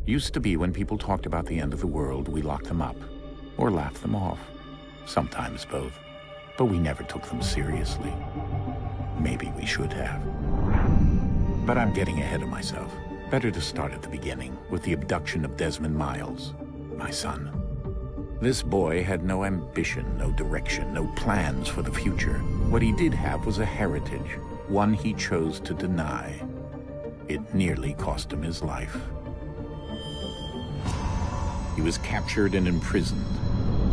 Used to be when people talked about the end of the world, we locked them up, or laughed them off. Sometimes both. But we never took them seriously. Maybe we should have. But I'm getting ahead of myself. Better to start at the beginning, with the abduction of Desmond Miles, my son. This boy had no ambition, no direction, no plans for the future. What he did have was a heritage, one he chose to deny. It nearly cost him his life. He was captured and imprisoned.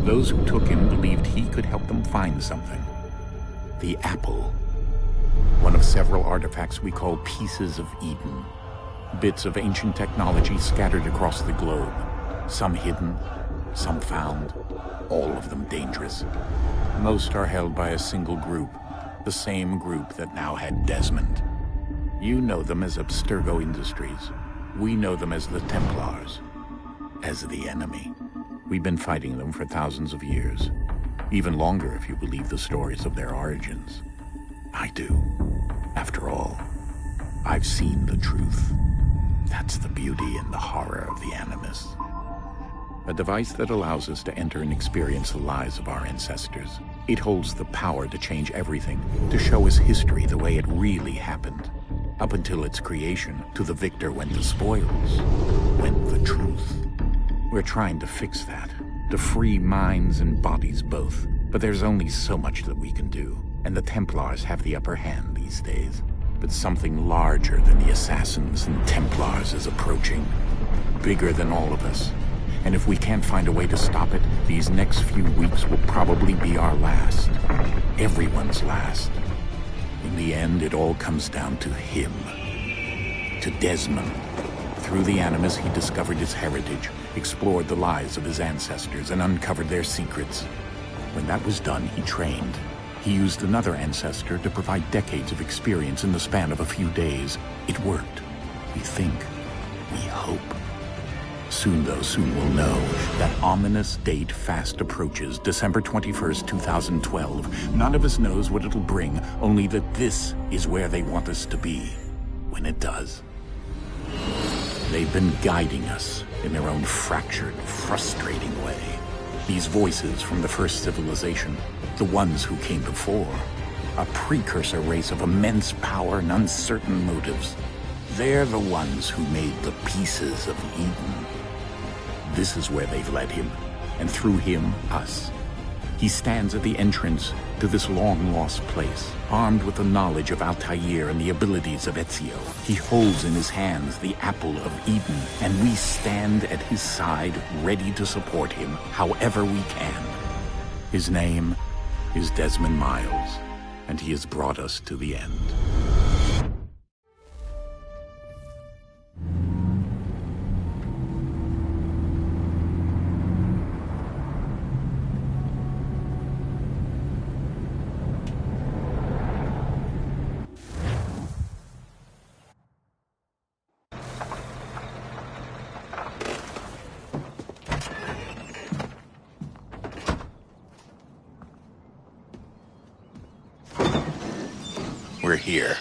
Those who took him believed he could help them find something. The apple. One of several artifacts we call pieces of Eden. Bits of ancient technology scattered across the globe. Some hidden, some found, all of them dangerous. Most are held by a single group, the same group that now had Desmond. You know them as Abstergo Industries. We know them as the Templars, as the enemy. We've been fighting them for thousands of years, even longer if you believe the stories of their origins. I do. After all, I've seen the truth. That's the beauty and the horror of the Animus. A device that allows us to enter and experience the lives of our ancestors. It holds the power to change everything, to show us history the way it really happened. Up until its creation, to the victor went the spoils, went the truth. We're trying to fix that, to free minds and bodies both. But there's only so much that we can do, and the Templars have the upper hand these days. But something larger than the Assassins and Templars is approaching. Bigger than all of us. And if we can't find a way to stop it, these next few weeks will probably be our last. Everyone's last. In the end, it all comes down to him. To Desmond. Through the Animus, he discovered his heritage, explored the lives of his ancestors, and uncovered their secrets. When that was done, he trained. He used another ancestor to provide decades of experience in the span of a few days. It worked. We think. We hope. Soon, though, soon we'll know. That ominous date fast approaches, December 21st, 2012. None of us knows what it'll bring, only that this is where they want us to be. When it does. They've been guiding us in their own fractured, frustrating way. These voices from the first civilization, the ones who came before, a precursor race of immense power and uncertain motives. They're the ones who made the pieces of Eden. This is where they've led him, and through him, us. He stands at the entrance to this long-lost place, armed with the knowledge of Altair and the abilities of Ezio. He holds in his hands the apple of Eden, and we stand at his side, ready to support him however we can. His name is Desmond Miles, and he has brought us to the end. We're here.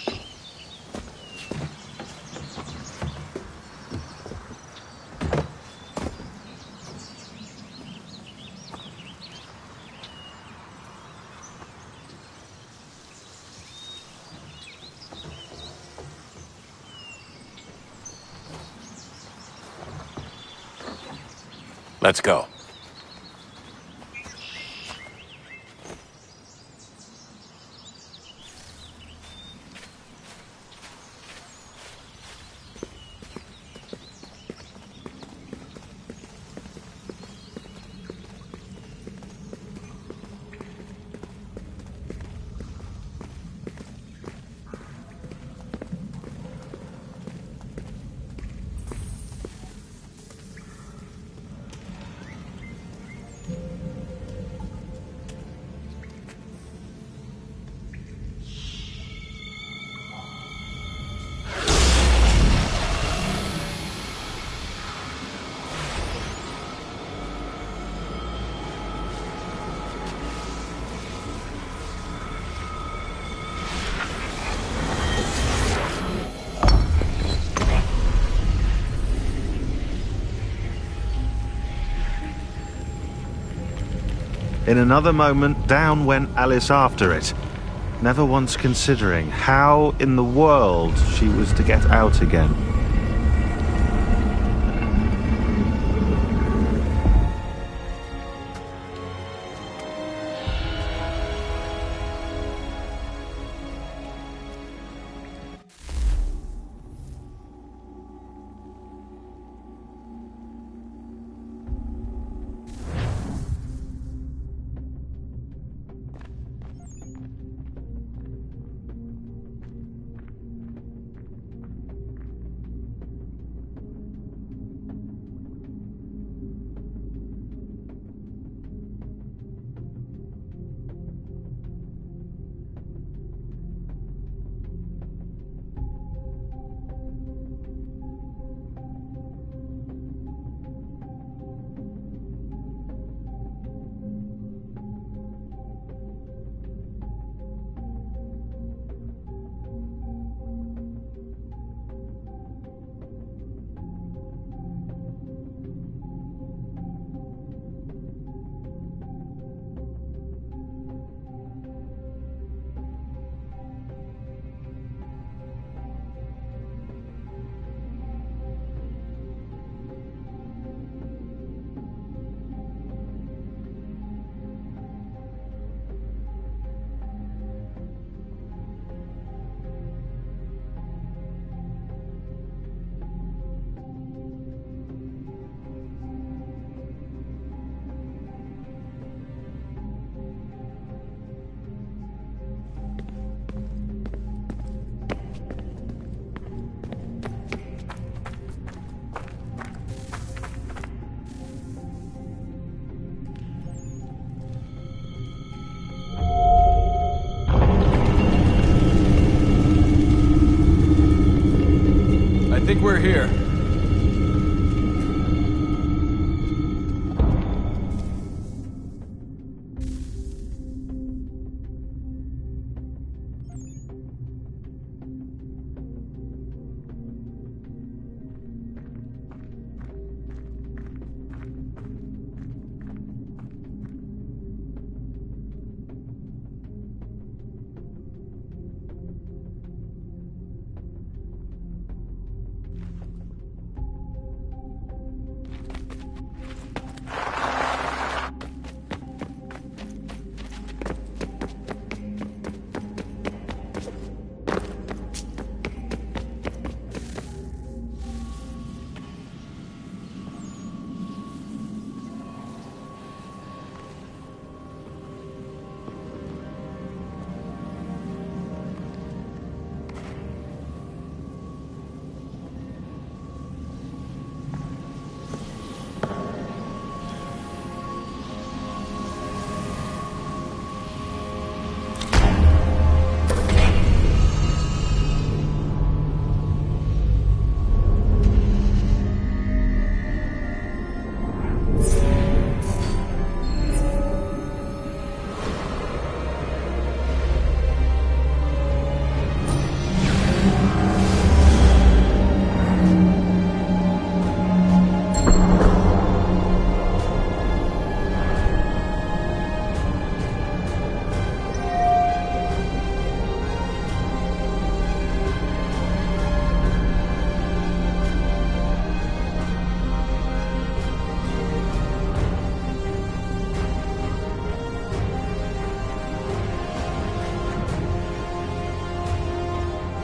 Let's go. In another moment, down went Alice after it, never once considering how in the world she was to get out again. we're here.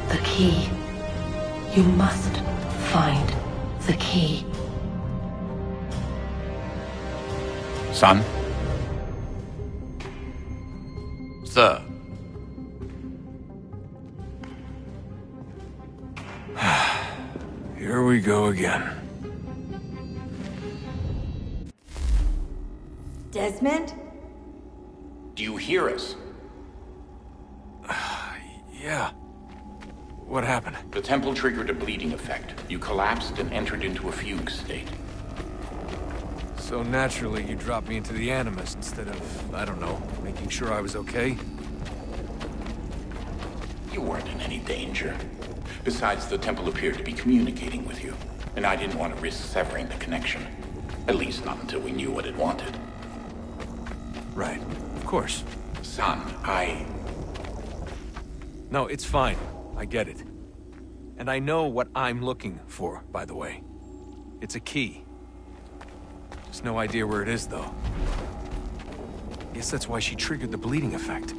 The key. You must find the key. Son? Sir. Here we go again. Desmond? Do you hear us? Yeah. What happened? The temple triggered a bleeding effect. You collapsed and entered into a fugue state. So naturally, you dropped me into the Animus instead of, I don't know, making sure I was okay? You weren't in any danger. Besides, the temple appeared to be communicating with you, and I didn't want to risk severing the connection. At least not until we knew what it wanted. Right. Of course. Son, No, it's fine. I get it. And I know what I'm looking for, by the way. It's a key. Just no idea where it is, though. Guess that's why she triggered the bleeding effect.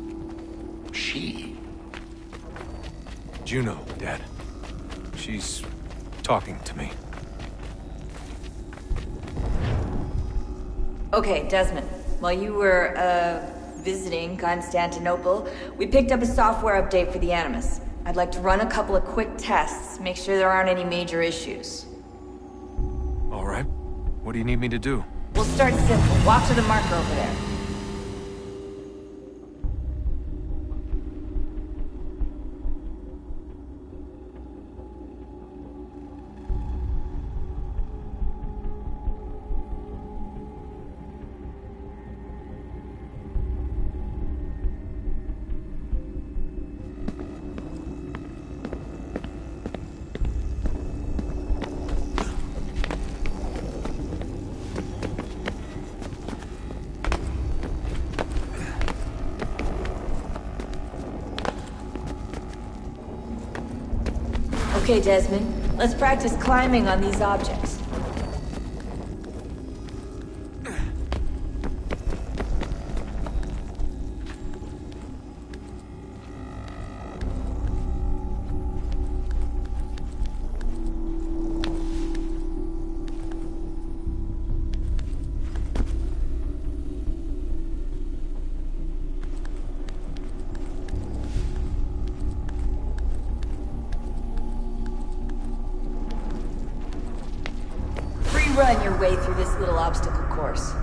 She? Juno, Dad. She's talking to me. Okay, Desmond. While you were, visiting Constantinople, we picked up a software update for the Animus. I'd like to run a couple of quick tests, make sure there aren't any major issues. All right. What do you need me to do? We'll start simple. Walk to the marker over there. Okay, Desmond. Let's practice climbing on these objects. Run your way through this little obstacle course.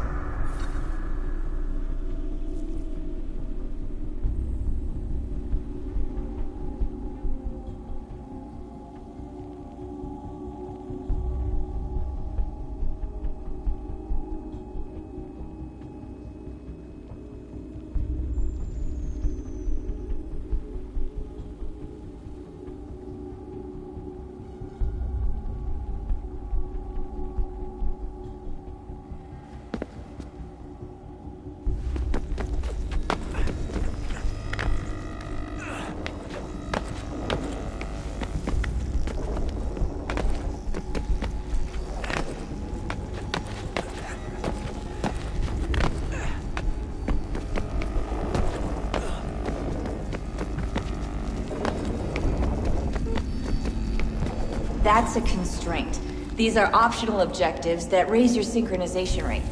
that's a constraint. These are optional objectives that raise your synchronization rate.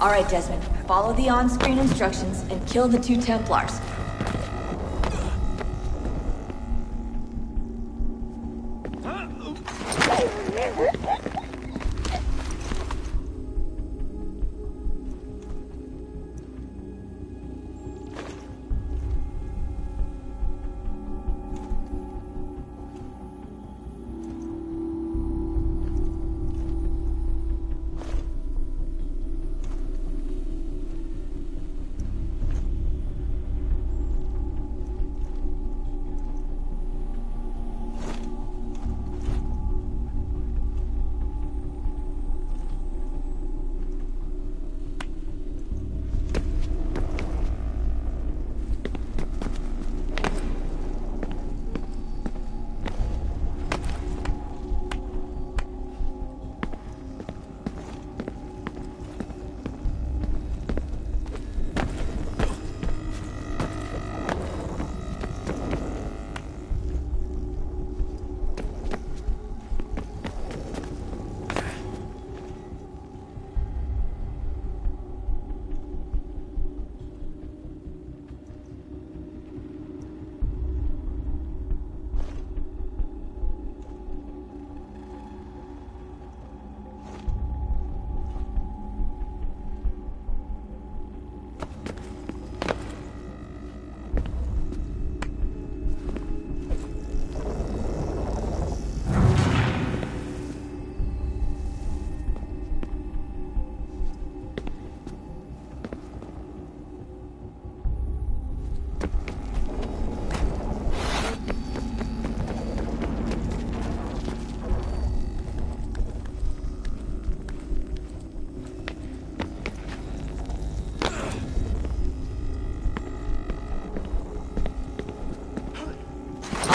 Alright, Desmond. Follow the on-screen instructions and kill the 2 Templars.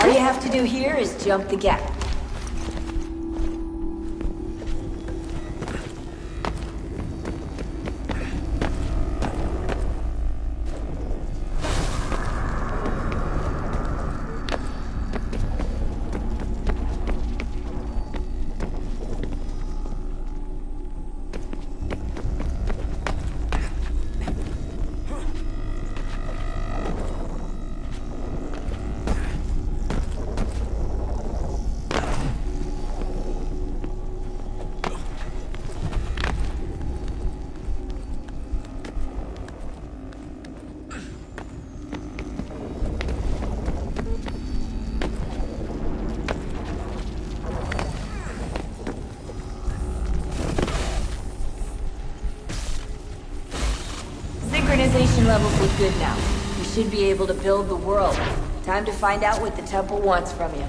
All you have to do here is jump the gap. Synchronization levels look good now. You should be able to build the world. Time to find out what the temple wants from you.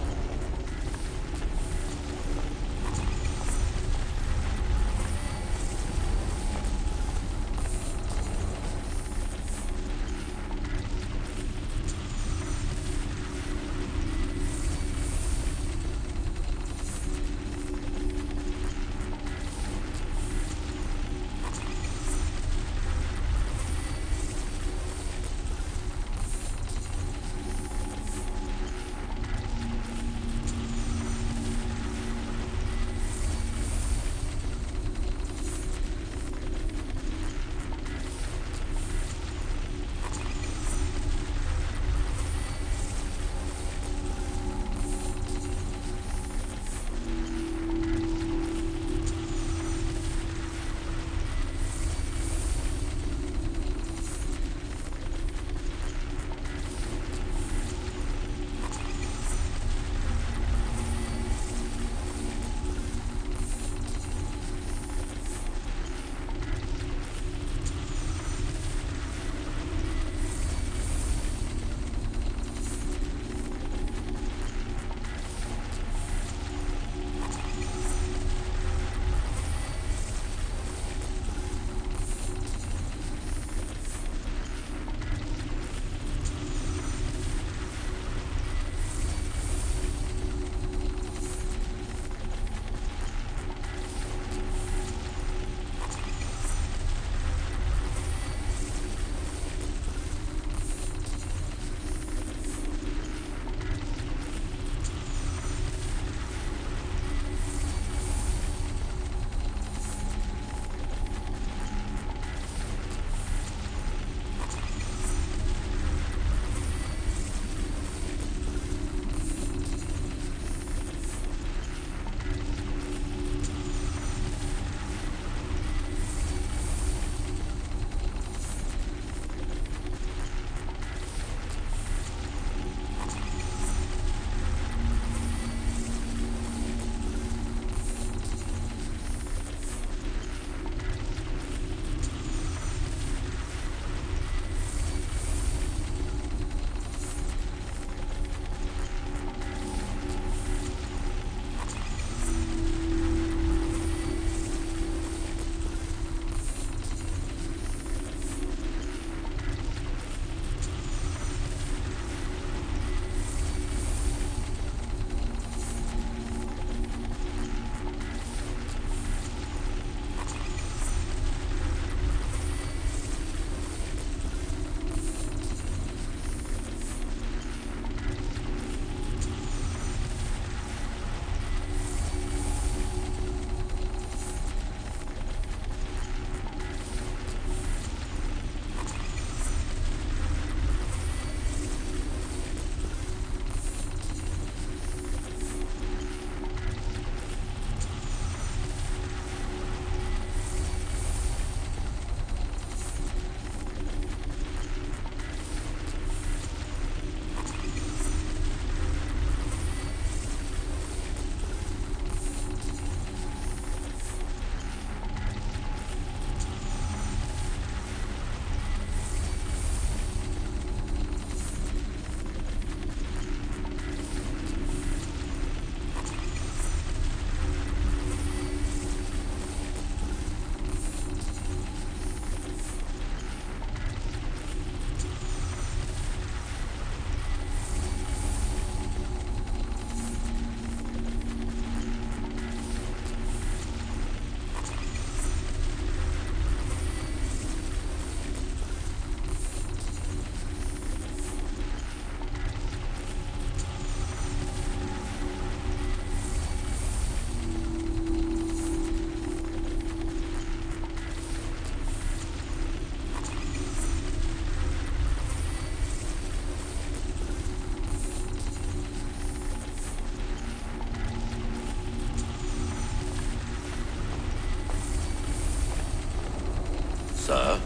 Sir?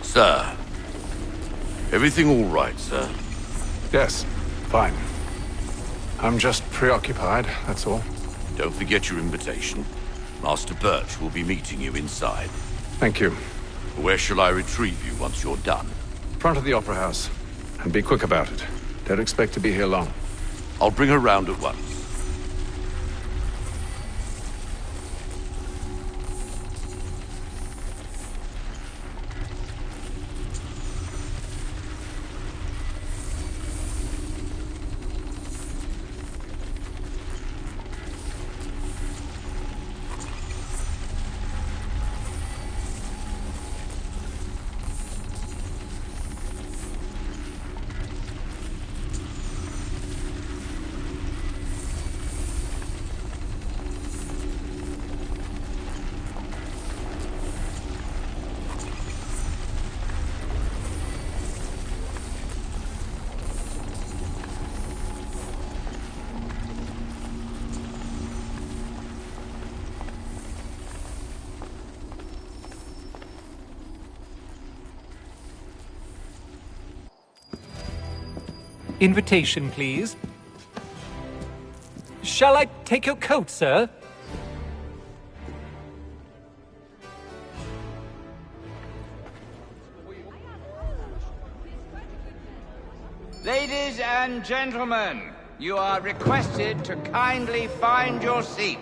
Sir? Everything all right, sir? Yes, fine. I'm just preoccupied, that's all. Don't forget your invitation. Master Birch will be meeting you inside. Thank you. Where shall I retrieve you once you're done? Front of the Opera House. And be quick about it. Don't expect to be here long. I'll bring her round at once. Invitation, please. Shall I take your coat, sir? Ladies and gentlemen, you are requested to kindly find your seats.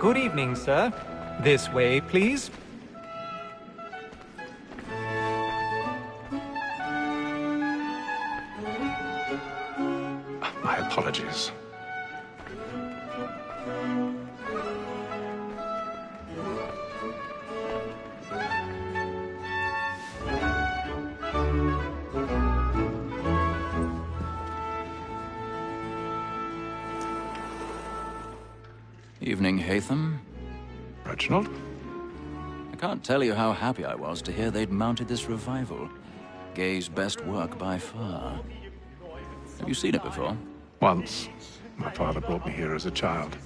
Good evening, sir. This way, please. My apologies. Evening, Hatham. Reginald? I can't tell you how happy I was to hear they'd mounted this revival. Gay's best work by far. Have you seen it before? Once. My father brought me here as a child.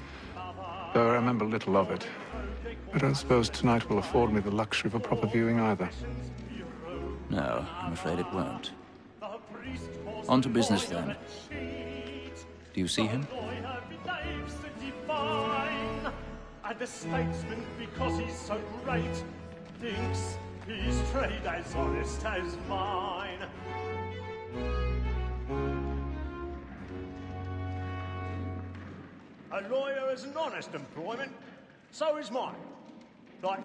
Though I remember little of it. I don't suppose tonight will afford me the luxury of a proper viewing either. No, I'm afraid it won't. On to business then. Do you see him? And the statesman, because he's so great, thinks his trade as honest as mine. A lawyer is an honest employment, so is mine. Like...